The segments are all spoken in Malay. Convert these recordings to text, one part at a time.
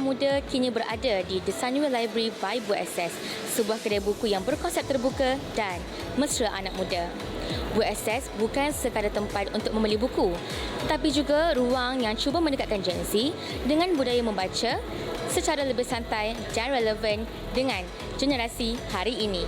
Muda kini berada di The Januari Library by BERNAMA, sebuah kedai buku yang berkonsep terbuka dan mesra anak muda. BERNAMA bukan sekadar tempat untuk membeli buku, tetapi juga ruang yang cuba mendekatkan Gen Z dengan budaya membaca secara lebih santai dan relevan dengan generasi hari ini.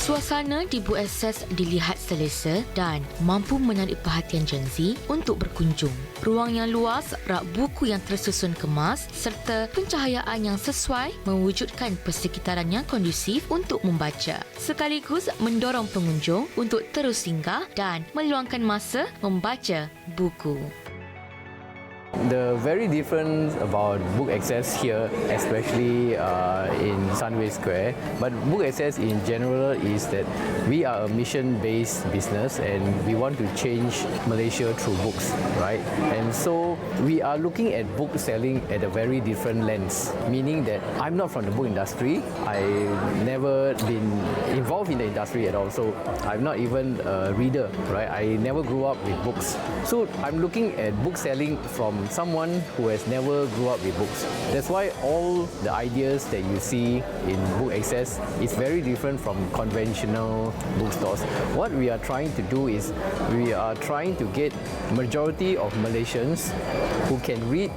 Suasana di BERNAMA dilihat selesa dan mampu menarik perhatian Gen Z untuk berkunjung. Ruang yang luas, rak buku yang tersusun kemas serta pencahayaan yang sesuai mewujudkan persekitaran yang kondusif untuk membaca. Sekaligus mendorong pengunjung untuk terus singgah dan meluangkan masa membaca buku. The very difference about book access here, especially in Sunway Square, but book access in general is that we are a mission-based business and we want to change Malaysia through books, right? And so we are looking at book selling at a very different lens, meaning that I'm not from the book industry. I've never been involved in the industry at all, so I'm not even a reader, right? I never grew up with books. So I'm looking at book selling from someone who has never grew up with books. That's why all the ideas that you see in book access is very different from conventional bookstores. What we are trying to do is we are trying to get majority of Malaysians who can read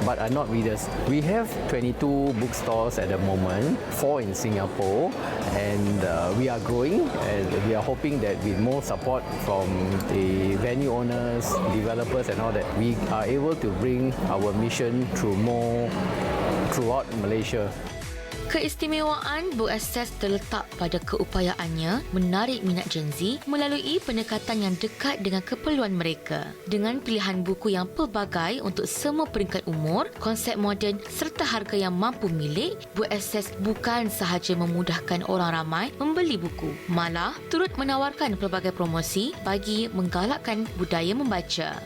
but are not readers. We have 22 bookstores at the moment, 4 in Singapore, and we are growing, and we are hoping that with more support from the venue owners, developers and all that, we are able to bring our mission throughout Malaysia. Keistimewaan BERNAMA terletak pada keupayaannya menarik minat Gen Z melalui pendekatan yang dekat dengan keperluan mereka. Dengan pilihan buku yang pelbagai untuk semua peringkat umur, konsep moden serta harga yang mampu milik, BERNAMA bukan sahaja memudahkan orang ramai membeli buku, malah turut menawarkan pelbagai promosi bagi menggalakkan budaya membaca.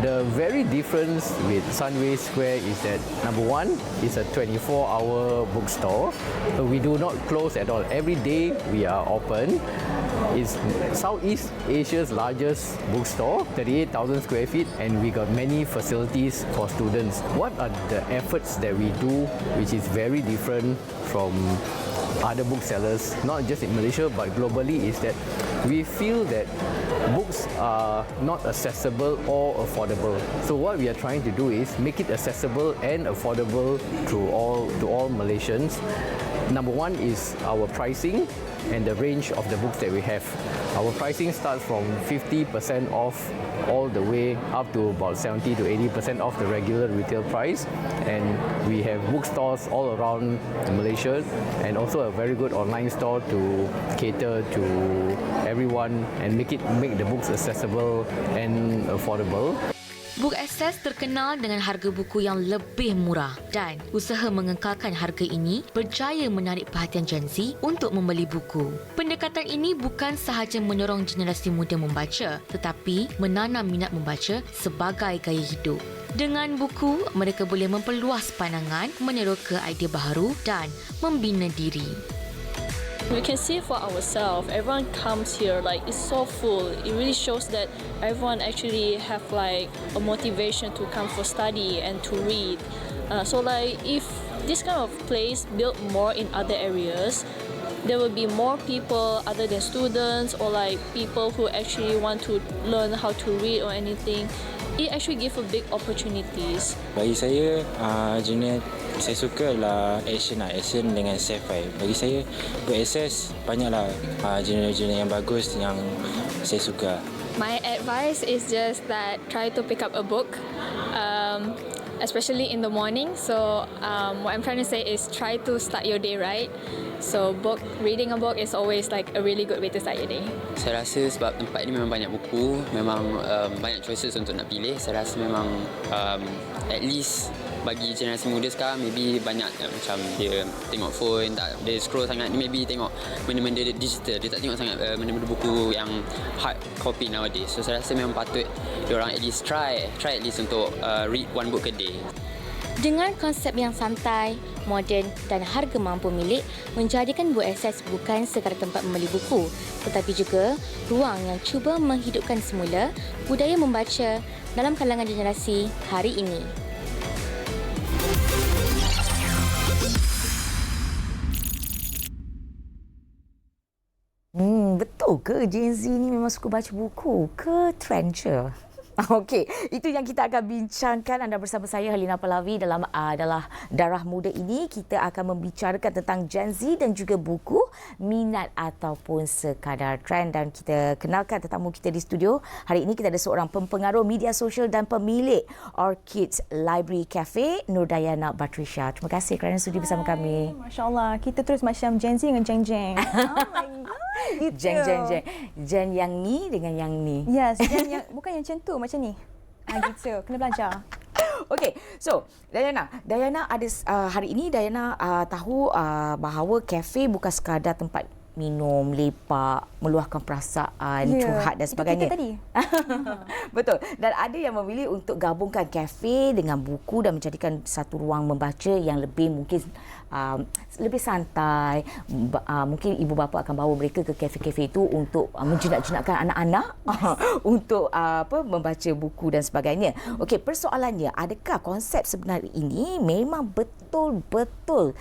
The very difference with Sunway Square is that number one, it's a 24-hour bookstore. So we do not close at all. Every day we are open. It's Southeast Asia's largest bookstore, 38,000 square feet, and we got many facilities for students. What are the efforts that we do which is very different from other booksellers, not just in Malaysia but globally, is that we feel that books are not accessible or affordable. So what we are trying to do is make it accessible and affordable to all Malaysians. Number one is our pricing and the range of the books that we have. Our pricing starts from 50% off all the way up to about 70 to 80% off the regular retail price, and we have bookstores all around Malaysia and also a very good online store to cater to everyone and make the books accessible and affordable. BERNAMA terkenal dengan harga buku yang lebih murah dan usaha mengekalkan harga ini berjaya menarik perhatian Gen Z untuk membeli buku. Pendekatan ini bukan sahaja mendorong generasi muda membaca, tetapi menanam minat membaca sebagai gaya hidup. Dengan buku, mereka boleh memperluas pandangan, meneroka idea baharu dan membina diri. We can see it for ourselves. Everyone comes here, like it's so full. It really shows that everyone actually have like a motivation to come for study and to read. So like if this kind of place built more in other areas, there will be more people other than students or like people who actually want to learn how to read or anything. It actually give a big opportunities. Bagi saya, genre saya suka lah action dengan sci-fi. Bagi saya, BERNAMA banyaklah genre-genre yang bagus yang saya suka. My advice is just that try to pick up a book, especially in the morning. So what I'm trying to say is try to start your day right. So reading a book is always like a really good way to start your day. Saya rasa sebab tempat ini memang banyak buku, memang banyak choices untuk nak pilih. Saya rasa memang at least bagi generasi muda sekarang maybe banyak macam dia tengok phone, tak dia scroll sangat, dia maybe tengok benda-benda digital, dia tak tengok sangat benda-benda buku yang hard copy nowadays. So saya rasa memang patut diorang at least try at least untuk read one book a day. Dengan konsep yang santai, moden dan harga mampu milik menjadikan buku akses bukan sekadar tempat membeli buku, tetapi juga ruang yang cuba menghidupkan semula budaya membaca dalam kalangan generasi hari ini. Betul ke Gen Z ni memang suka baca buku ke trend je? Okey, itu yang kita akan bincangkan. Anda bersama saya Helena Pallavi dalam adalah Darah Muda ini. Kita akan membicarakan tentang Gen Z dan juga buku, minat ataupun sekadar trend. Dan kita kenalkan tetamu kita di studio. Hari ini kita ada seorang pempengaruh media sosial dan pemilik Orchid Library Cafe, Nurdayana Batrisha. Terima kasih kerana sudi bersama kami. Masya Allah, kita terus macam Gen Z dengan jeng-jeng. Oh my God. Jeng. Gen yang ni dengan yang ni. Yes, Gen yang bukan yang macam tu, macam ni. Gitu, kena belajar. Okey, so Dayana ada hari ini Dayana tahu bahawa kafe bukan sekadar tempat minum, lepak, meluahkan perasaan, curhat dan sebagainya. Itu kita tadi. Betul. Dan ada yang memilih untuk gabungkan kafe dengan buku dan menjadikan satu ruang membaca yang lebih lebih santai. Mungkin ibu bapa akan bawa mereka ke kafe-kafe itu untuk menjenak-jenakkan anak-anak untuk membaca buku dan sebagainya. Okey, persoalannya, adakah konsep sebenar ini memang betul-betul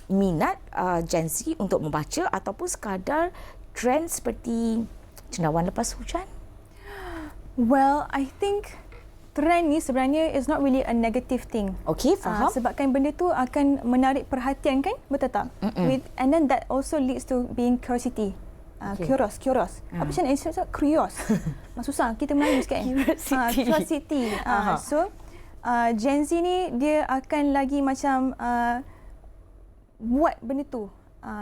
minat Gen Z untuk membaca ataupun sekadar trend seperti cendawan lepas hujan? Well, I think trend ni sebenarnya is not really a negative thing. Okey, faham. Sebabkan benda tu akan menarik perhatian kan? Betul tak? And then that also leads to being curiosity. Curious. Apa macam ni? Curious. Susah. Kita Melayu sikit kan? Curiosity. So, Gen Z ni dia akan lagi macam buat benda tu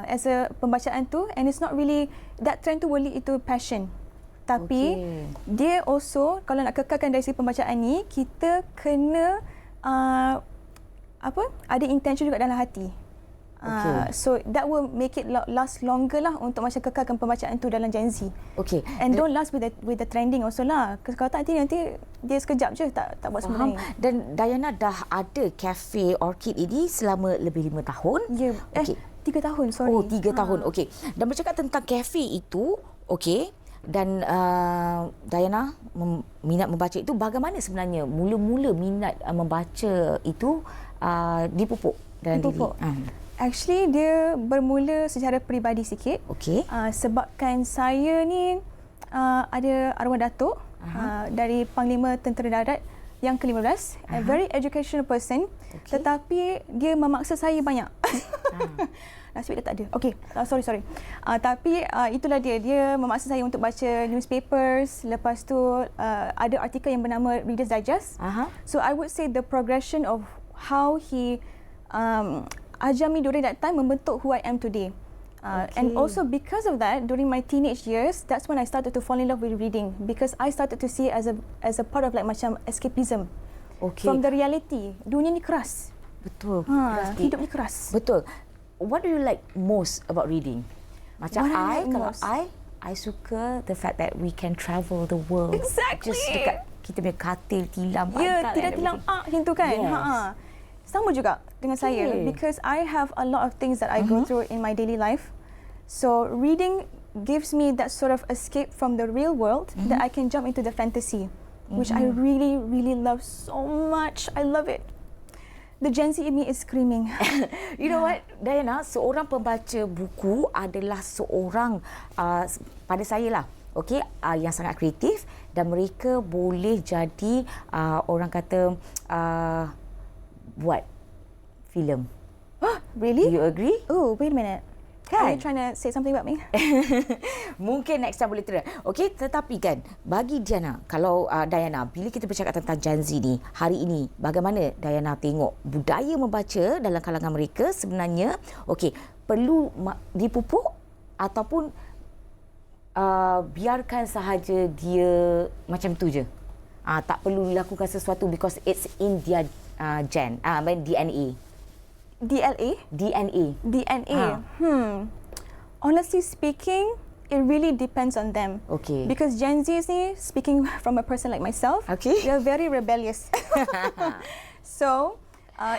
as a pembacaan tu, and it's not really that trend tu will lead into passion. Tapi dia also kalau nak kekalkan dari segi pembacaan ni, kita kena ada intention juga dalam hati. So that will make it last longer lah untuk macam kekalkan pembacaan tu dalam Gen Z. Okay. And don't last with the trending also lah. Kalau tak nanti dia sekejap je tak buat semua lain. Dan Dayana dah ada kafe Orchid ini selama lebih 5 tahun. Ya. Okay. 3 tahun, sorry. Oh, 3 tahun. Okey. Dan bercakap tentang kafe itu, okey. Dan Dayana minat membaca itu bagaimana sebenarnya mula-mula minat membaca itu dipupuk dalam diri? Actually, dia bermula secara peribadi sikit. Okey. Sebabkan saya ni ada arwah datuk dari Panglima Tentera Darat yang ke-15. A very educational person. Tetapi dia memaksa saya banyak. Nasib dia tak ada. Okey, sorry. Tapi itulah dia. Dia memaksa saya untuk baca newspapers. Lepas tu ada artikel yang bernama Reader's Digest. So I would say the progression of how he ajar me during that time membentuk who I am today. And also because of that, during my teenage years, that's when I started to fall in love with reading, because I started to see it as a part of like macam escapism from the reality. Dunia ni keras. Betul. Hidup ni keras. Betul. What do you like most about reading? Macam I suka the fact that we can travel the world. Exactly. Just dekat kita punya katil, tilam, pantai. Ya, tidak tilam macam tu kan. Yes. Sama juga dengan saya, because I have a lot of things that I go through in my daily life. So reading gives me that sort of escape from the real world that I can jump into the fantasy, which I really, really love so much. I love it. The Gen Z in me is screaming. You know what, Dayana, seorang pembaca buku adalah seorang, pada saya lah, okey, yang sangat kreatif, dan mereka boleh jadi orang kata buat filem. Really? Do you agree? Oh, wait a minute. Kan? Are you trying to say something about me? Mungkin next time boleh try. Okey, tetapi kan bagi Diana, kalau Dayana, bila kita bercakap tentang Gen Z ni, hari ini bagaimana Dayana tengok budaya membaca dalam kalangan mereka sebenarnya, okey, perlu dipupuk ataupun biarkan sahaja dia macam tu je? Tak perlu lakukan sesuatu because it's in their DNA. DNA. Honestly speaking, it really depends on them. Okay. Because Gen Z ni, speaking from a person like myself, okay, they're very rebellious. So,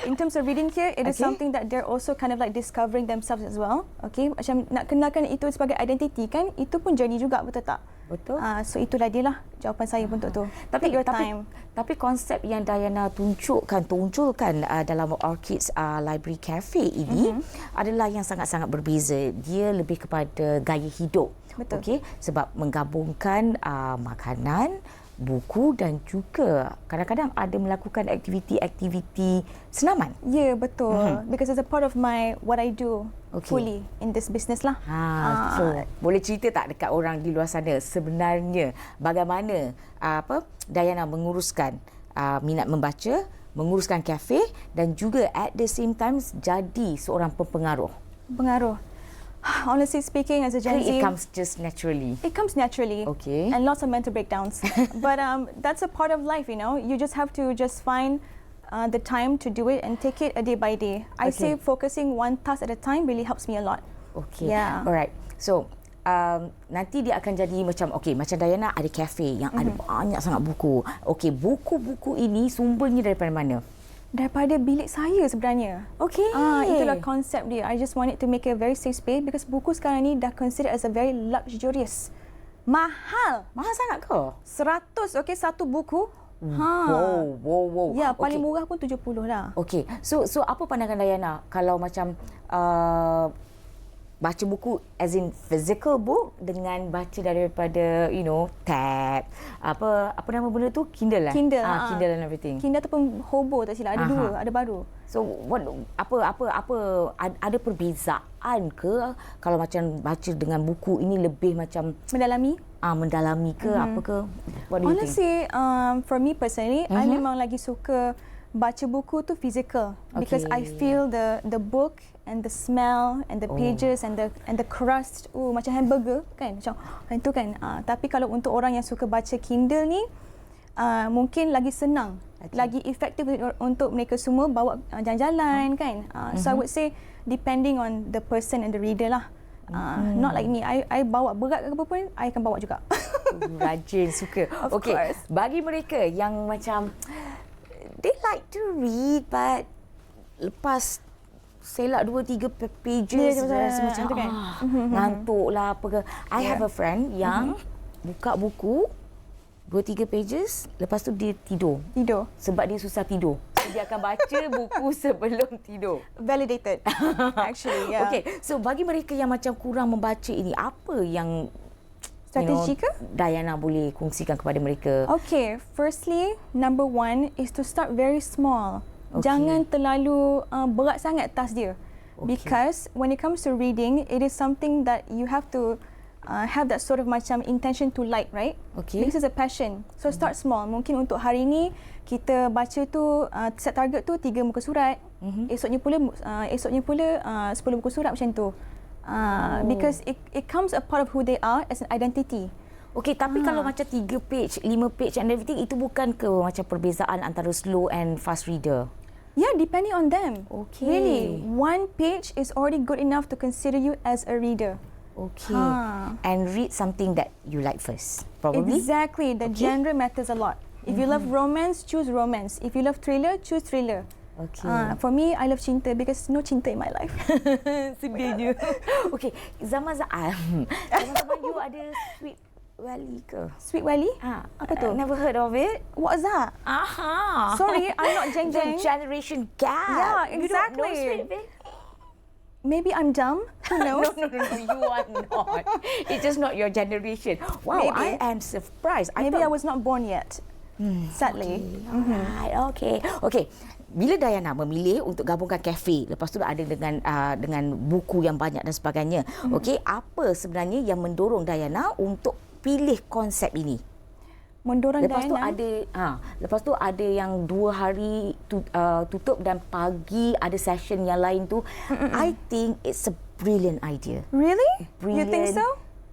In terms of reading here, it is something that they're also kind of like discovering themselves as well. Okay, macam nak kenalkan itu sebagai identity kan, itu pun journey juga, betul tak? Betul. So itulah dia lah jawapan saya untuk tu. Take your time. Tapi konsep yang Diana tunjulkan dalam Orchids Library Cafe ini adalah yang sangat-sangat berbeza. Dia lebih kepada gaya hidup. Betul. Okey, sebab menggabungkan makanan, buku dan juga kadang-kadang ada melakukan aktiviti-aktiviti senaman. Ya, betul. Because it's a part of what I do fully in this business lah. So boleh cerita tak dekat orang di luar sana sebenarnya bagaimana Diana menguruskan minat membaca, menguruskan kafe dan juga at the same time jadi seorang pengaruh. Honestly speaking, as a Gen Z, it comes just naturally. It comes naturally. Okay. And lots of mental breakdowns. But that's a part of life, you know. You just have to find the time to do it and take it a day by day. I say focusing one task at a time really helps me a lot. Okay. Yeah. Alright. So, nanti dia akan jadi macam Diana ada kafe yang ada banyak sangat buku. Okey, buku-buku ini sumbernya daripada mana? Daripada bilik saya sebenarnya. Okay. Itulah konsep dia. I just want it to make a very safe space because buku sekarang ni dah considered as a very luxurious. Mahal sangat ke? 100, satu buku. Wow. Ya, paling murah pun 70 lah. Okay. So apa pandangan Diana kalau macam baca buku as in physical book dengan baca daripada tab apa nama benda tu, Kindle lah. Kindle and everything. Kindle ataupun Hobo tak silap, ada dua, ada baru. So apa ada perbezaan ke kalau macam baca dengan buku ini lebih macam mendalami ke apa ke? What do you think? Honestly, for me personally, I memang lagi suka baca buku tu physical because I feel the book and the smell and the pages and the crust macam hamburger kan, macam itu kan. Tapi kalau untuk orang yang suka baca Kindle ni mungkin lagi senang, lagi efektif untuk mereka semua bawa jalan-jalan kan. So I would say depending on the person and the reader lah. Not like me, I bawa berat ke apa pun I akan bawa juga. Rajin, suka. Of course. Bagi mereka yang macam they like to read but lepas selak 2-3 pages rasa macam ngantuk lah apa ke. I have a friend yang buka buku 2-3 pages lepas tu dia tidur sebab dia susah tidur. So dia akan baca buku sebelum tidur. Validated actually. Yeah. Okay, so bagi mereka yang macam kurang membaca ini, apa yang strategi ke Diana boleh kongsikan kepada mereka? Okay, firstly, number 1 is to start very small. Jangan terlalu berat sangat task dia. Because when it comes to reading, it is something that you have to have that sort of macam intention to like, right? Because it's a passion. So start small. Mungkin untuk hari ni kita baca tu set target tu 3 muka surat. Esoknya pula 10 muka surat macam tu. Because it comes a part of who they are as an identity. Okay, tapi kalau macam 3 page, 5 page and everything, itu bukan ke macam perbezaan antara slow and fast reader? Yeah, depending on them. Okay. Really, 1 page is already good enough to consider you as a reader. Okay. And read something that you like first, probably? Exactly. The genre matters a lot. If you love romance, choose romance. If you love thriller, choose thriller. Okay. For me, I love cinta because no cinta in my life. Sedihnya. Okay, zaman-zaman you ada Sweet Valley ke? Sweet Valley? Apa tu? Never heard of it. What's that? Sorry, I'm not Jeng Jeng. The generation gap. Yeah, exactly. You don't know Sweet Valley? Maybe I'm dumb. Who knows? No, you are not. It's just not your generation. Wow, Maybe. I am surprised. Maybe I was not born yet. Sadly. Okay. Bila Diana memilih untuk gabungkan kafe, lepas tu ada dengan buku yang banyak dan sebagainya. Okey, apa sebenarnya yang mendorong Diana untuk pilih konsep ini? Lepas tu ada yang 2 hari tutup dan pagi ada session yang lain tu. I think it's a brilliant idea. Really? Brilliant. You think so?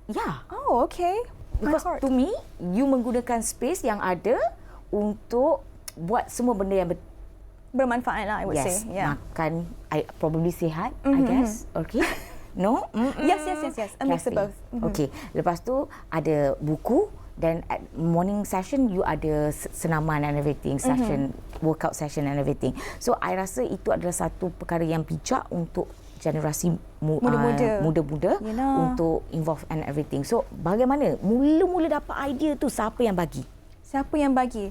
Yeah. Oh, okay. Because to me, you menggunakan space yang ada untuk buat semua benda yang bermanfaat lah, I would say. Yeah. Makan, probably sihat, I guess. Okay. No? Yes. A mix of both. Okay. Lepas tu ada buku Then at morning session you ada senaman and everything, session workout session and everything. So I rasa itu adalah satu perkara yang bijak untuk generasi muda-muda untuk involve and everything. So bagaimana mula-mula dapat idea tu, siapa yang bagi? Siapa yang bagi?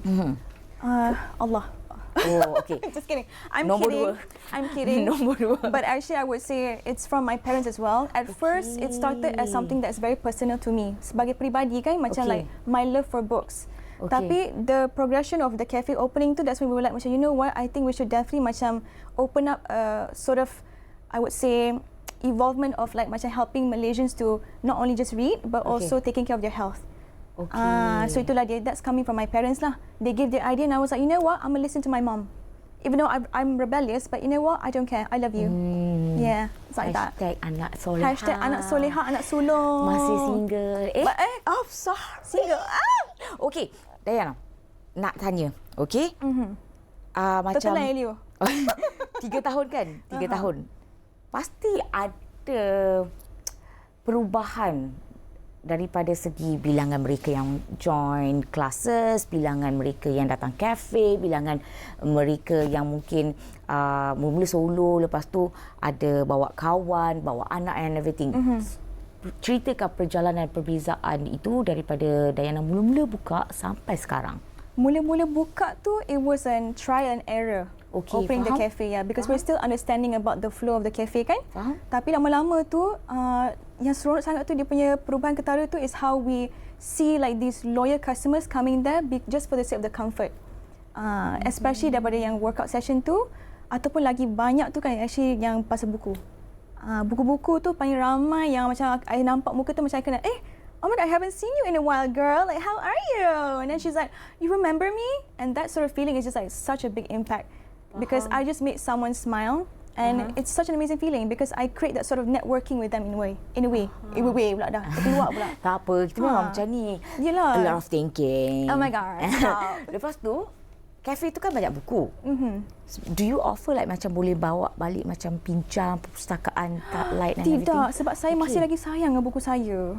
Allah. Oh, okay. Just kidding. I'm Nombor kidding. dua. I'm kidding. Nombor dua. But actually, I would say it's from my parents as well. At first, it started as something that's very personal to me. Sebagai peribadi kan, macam like my love for books. Tapi the progression of the cafe opening tu, that's when we were like, macam, you know what? I think we should definitely macam open up a sort of, I would say, involvement of like macam helping Malaysians to not only just read, but also taking care of their health. So itulah dia. That's coming from my parents lah. They gave their idea and I was like, you know what? I'm gonna listen to my mom. Even though I'm rebellious, but you know what? I don't care. I love you. Yeah, it's like that. Anak soleha. Anak soleha, anak sulung. Masih single. Single. Okay, Dayana, nak tanya. Okay? Macam Total Elio. 3 tahun kan? 3 tahun. Pasti ada perubahan daripada segi bilangan mereka yang join classes, bilangan mereka yang datang kafe, bilangan mereka yang mungkin mula solo, lepas tu ada bawa kawan, bawa anak and everything. Ceritakan perjalanan perbezaan itu daripada Dayana mula-mula buka sampai sekarang. Mula-mula buka tu, it was an trial and error. Opening the cafe, because we're still understanding about the flow of the cafe kan. Tapi lama-lama tu, yang seronok sangat tu dia punya perubahan ketara tu is how we see like these loyal customers coming there just for the sake of the comfort. Especially daripada yang workout session tu, ataupun lagi banyak tu kan actually yang pasal buku. Buku-buku tu paling ramai yang macam I nampak muka tu macam I kena, oh my God, I haven't seen you in a while, girl. Like, how are you? And then she's like, you remember me? And that sort of feeling is just like such a big impact. Because I just made someone smile, and it's such an amazing feeling because I create that sort of networking with them in a way. In a way pula dah. Keluar pula. Tak apa, kita memang macam ni. Yelah. A lot of thinking. Oh my God. Lepas tu, kafe tu kan banyak buku. Do you offer like macam boleh bawa balik macam pincang, perpustakaan, card light and everything? Tidak, sebab saya masih lagi sayang dengan buku saya.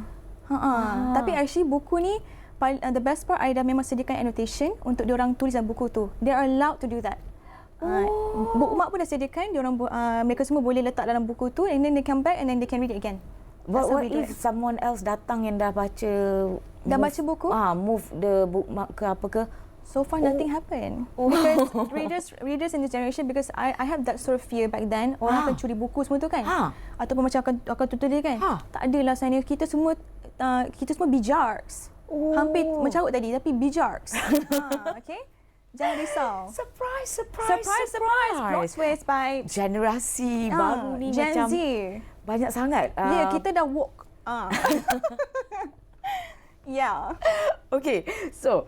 Tapi actually buku ni, the best part, I dah memang sediakan annotation untuk diorang tulis dalam buku tu. They are allowed to do that. Bookmark pun dah sediakan, mereka semua boleh letak dalam buku tu and then they come back and then they can read it again. What if someone else datang yang dah baca buku? Move the bookmark ke apa ke? So far nothing happened. Because readers in this generation, because I have that sort of fear back then, orang akan curi buku semua tu kan. Ataupun macam akan tutup dia kan. Tak adalah sebenarnya, kita semua bijarks. Hampir mencarut tadi tapi bijarks. Okay? Jangan risau. Surprise. Plot twist by generasi baru ni Gen macam Z. Banyak sangat. Kita dah woke. Okay, so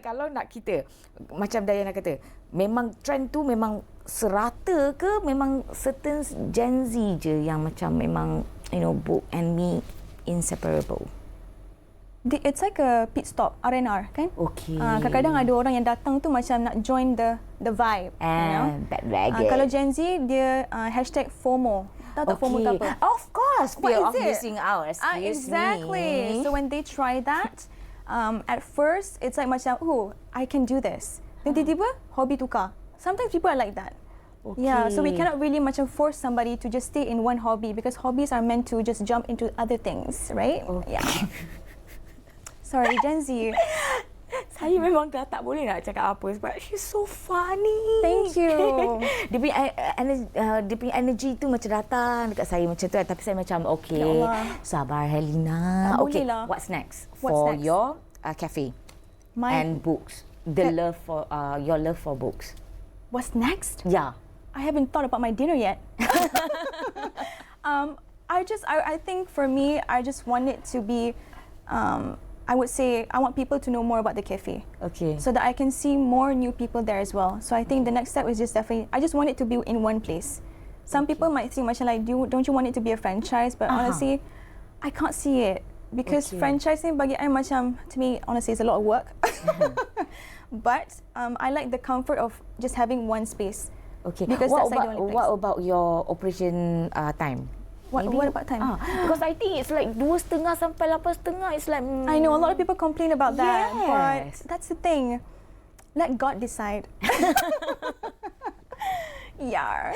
kalau nak kita, macam Dayana kata, memang trend tu memang serata ke memang certain Gen Z je yang macam memang, you know, book and me inseparable? It's like a pit stop, R&R kan? Okay. Kadang-kadang ada orang yang datang tu macam nak join the vibe. Bandwagon. Kalau Gen Z, dia hashtag FOMO. Tahu tak FOMO tu apa? Of course, fear of What is it? missing out. Exactly. So when they try that, at first it's like macam, I can do this. Then tiba-tiba hobi tukar. Sometimes people are like that. Yeah, so we cannot really macam force somebody to just stay in one hobby because hobbies are meant to just jump into other things, right? Yeah. Sorry, Gen Z. Saya memang dah tak boleh nak cakap apa sebab she's so funny. Thank you. Dia punya energy tu macam datang dekat saya macam tu, tapi saya macam okay, sabar Helena. Okay, what's next for your cafe and books? The love for your love for books. What's next? Yeah. I haven't thought about my dinner yet. I think for me, I just want it to be, I would say, I want people to know more about the cafe. Okay. So that I can see more new people there as well. So I think the next step is just definitely, I just want it to be in one place. Some people might think, like, don't you want it to be a franchise? But honestly, I can't see it. Because franchising bagi I macam, to me, honestly, it's a lot of work. But I like the comfort of just having one space. Okay. Because what that's like the only place. What about your operation time? What about time? Because I think it's like 2:30 sampai 8:30. It's like I know a lot of people complain about that, but Yes. that's the thing. Let God decide. Yeah.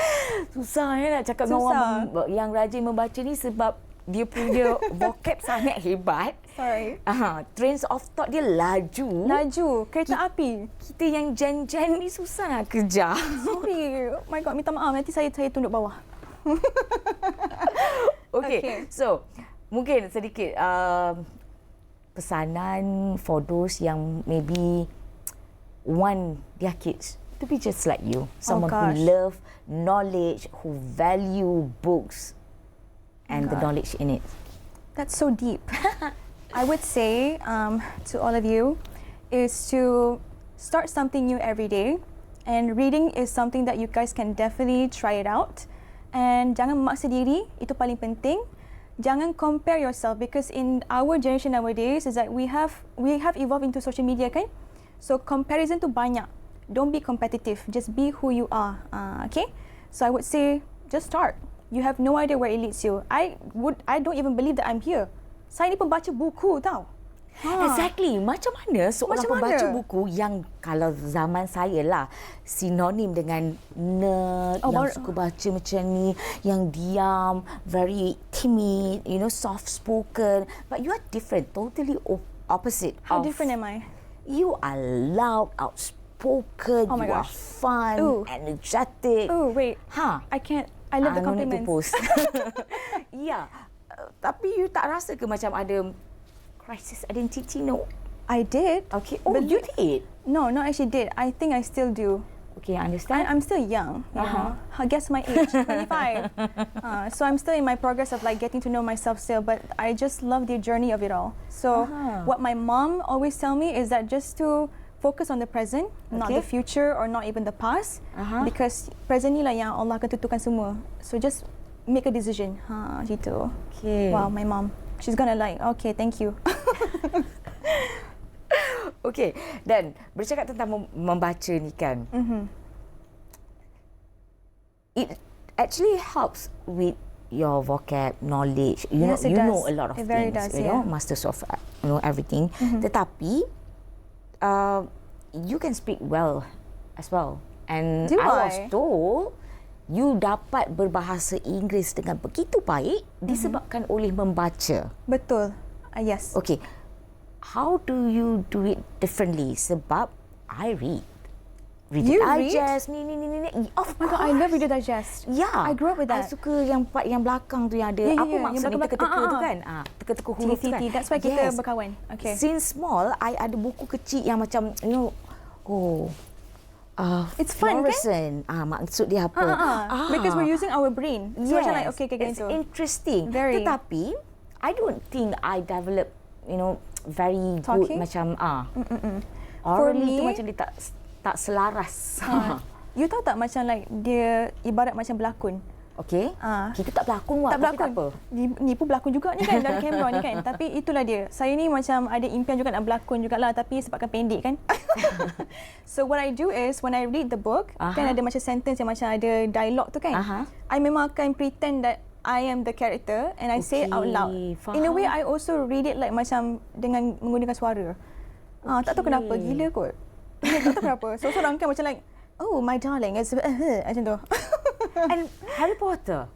Susah nak cakap dengan orang yang rajin membaca ni sebab dia punya vocab sangat hebat. Sorry. Trains of thought dia laju. Kereta api. Kita yang jen-jen ni susah nak kejar. Sorry. Oh my God, minta maaf. Nanti saya tunduk bawah. Okay. So, mungkin sedikit pesanan for those yang maybe want their kids to be just like you. Someone who love knowledge, who value books and the knowledge in it. That's so deep. I would say to all of you is to start something new every day, and reading is something that you guys can definitely try it out. And jangan memaksa diri, itu paling penting. Jangan compare yourself, because in our generation nowadays is that we have evolved into social media, kan? So comparison tu banyak. Don't be competitive. Just be who you are. Okay? So I would say just start. You have no idea where it leads you. I don't even believe that I'm here. Saya ni pembaca buku tau. Exactly. Macam mana seorang pembaca buku yang kalau zaman saya lah sinonim dengan nerd, yang suka baca macam ni, yang diam, very timid, soft spoken. But you are different, totally opposite. How different am I? You are loud, outspoken, Oh my you are gosh. fun, energetic. Oh, wait. I can't. I love the No need to compliments. post. Yeah. Tapi you tak rasa ke macam ada crisis identity? No. I did. Okay. Oh, you did? No, not actually did. I think I still do. Okay, I understand. I'm still young. I guess my age, 25. So I'm still in my progress of like getting to know myself still, but I just love the journey of it all. So what my mom always tell me is that just to focus on the present, not the future or not even the past, because present ni lah yang Allah akan tentukan semua. So just make a decision. Gitu. Okay. Wow, my mom. She's gonna like, okay, thank you. Okay, dan bercakap tentang membaca ni kan, it actually helps with your vocab, knowledge. You know a lot of it things, does, masters of everything. Tetapi you can speak well as well. And I was told you dapat berbahasa Inggeris dengan begitu baik disebabkan oleh membaca. Betul. Yes. Okay. How do you do it differently? Sebab I read. You Digest, ni. Of my God, I love Reader Digest. Yeah. I grew up with that. I suka yang part yang belakang tu yang ada apa maksudnya teka-teka tu kan? Teka-teka huruf tu kan. That's why kita berkawan. Okay. Since small, I ada buku kecil yang macam it's fun, fluorescent. Maksud dia apa? Because we're using our brain. So macam like, okay, it's interesting. Very. Tetapi, I don't think I develop, very Talking? good macam For orally me, tu macam dia tak selaras. You tahu tak macam like dia ibarat macam berlakon. Okay. Kita tak berlakon Tak berlakon. Tak apa. Ni pun berlakon juga ni kan dalam kamera ni kan. Tapi itulah dia. Saya ni macam ada impian juga nak berlakon jugalah, tapi sebabkan pendek kan. So what I do is when I read the book, kan ada macam sentence yang macam ada dialog tu kan. I memang akan pretend that I am the character and I say it out loud. Faham. In a way, I also read it like macam dengan menggunakan suara. Tak tahu kenapa, gila kot. Tak tahu kenapa. So orang kan macam like, oh my darling, it's macam tu. And Harry Potter?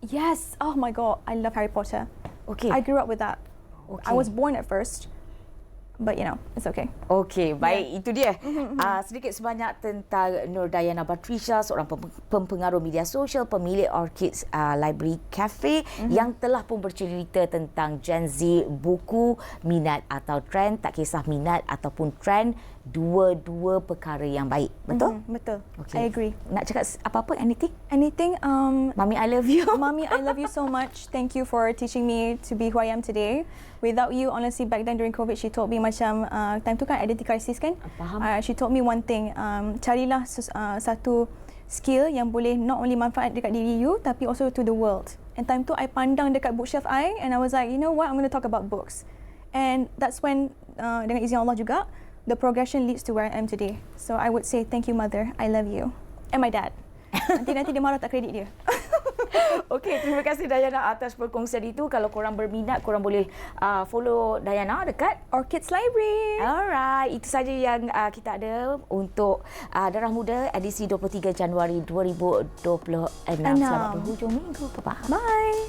Yes. Oh my God, I love Harry Potter. Okay. I grew up with that. Okay. I was born at first, but it's okay. Okey, baik. Itu dia. Sedikit sebanyak tentang Nur Dayana Batrisha, seorang pempengaruh media sosial, pemilik Orchids Library Cafe yang telah pun bercerita tentang Gen Z, buku, minat atau trend. Tak kisah minat ataupun trend, dua-dua perkara yang baik. Betul? Betul. Okay. I agree. Nak cakap apa-apa? Anything? Anything? Mami, I love you. Mommy, I love you so much. Thank you for teaching me to be who I am today. Without you, honestly, back then during COVID, she told me macam time tu kan identity crisis kan. Faham. She told me one thing. Carilah satu skill yang boleh not only manfaat dekat diri you, tapi also to the world. And time tu I pandang dekat bookshelf I, and I was like, you know what, I'm going to talk about books. And that's when dengan izin Allah juga, the progression leads to where I am today. So I would say thank you, mother. I love you. And my dad. Nanti dia marah tak kredit dia. Okey, terima kasih Dayana atas perkongsian itu. Kalau korang berminat, korang boleh follow Dayana dekat Orchids Library. Alright, itu saja yang kita ada untuk Darah Muda edisi 23 Januari 2026. Selamat berhujung minggu. Bye-bye. Bye.